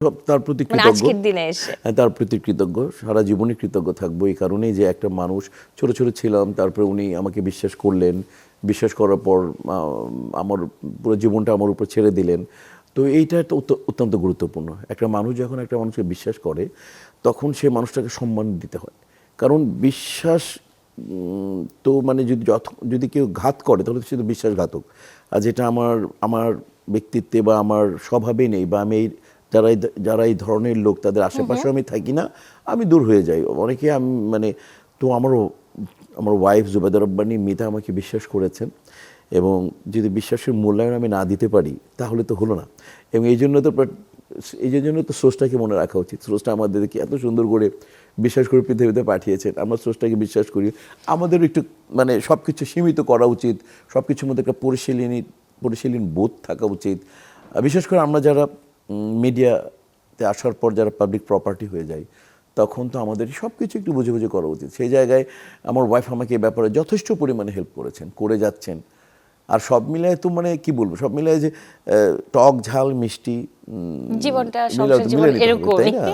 তার প্রতি মানে কৃতজ্ঞ, আজকের দিনে এসে তার প্রতি কৃতজ্ঞ, সারা জীবনই কৃতজ্ঞ থাকবো। এই কারণেই যে একটা মানুষ ছোট ছোট ছিলাম, তারপরে উনি আমাকে বিশ্বাস করলেন, বিশ্বাস করার পর আমার পুরো জীবনটা আমার উপর ছেড়ে দিলেন। তো এইটা একটা অত্যন্ত গুরুত্বপূর্ণ। একটা মানুষ যখন একটা মানুষকে বিশ্বাস করে তখন সে মানুষটাকে সম্মান দিতে হয়। কারণ বিশ্বাস তো মানে যদি কেউ ঘাত করে তাহলে সে তো বিশ্বাসঘাতক। আর যেটা আমার আমার ব্যক্তিত্বে বা আমার স্বভাবে নেই, বা আমি যারা এই ধরনের লোক তাদের আশেপাশে আমি থাকি না, আমি দূর হয়ে যাই। অনেকে আমি মানে তো আমার ওয়াইফ জুবেদা রব্বানী মিতা আমাকে বিশ্বাস করেছেন, এবং যদি বিশ্বাসের মূল্যায়ন আমি না দিতে পারি তাহলে তো হলো না। এবং এই জন্য তো স্রষ্টাকে মনে রাখা উচিত। স্রষ্টা আমাদেরকে এত সুন্দর করে বিশ্বাস করে পৃথিবীতে পাঠিয়েছেন, আমরা স্রষ্টাকে বিশ্বাস করি। আমাদের একটু মানে সব কিছু সীমিত করা উচিত, সব কিছুর মধ্যে একটা পরিশীলন বোধ থাকা উচিত। বিশেষ করে আমরা যারা মিডিয়াতে আসার পর যারা পাবলিক প্রপার্টি হয়ে যায়, তখন তো আমাদের সব কিছু একটু বুঝে বুঝে করা উচিত। সেই জায়গায় আমার ওয়াইফ আমাকে এই ব্যাপারে যথেষ্ট পরিমাণে হেল্প করেছেন, করে যাচ্ছেন। আর সব মিলায় তো মানে কি বলবো, সব মিলায় যে টক ঝাল মিষ্টি জীবনটা মিলে সংসার জীবন নিতে হবে, তাই এরকমই। না?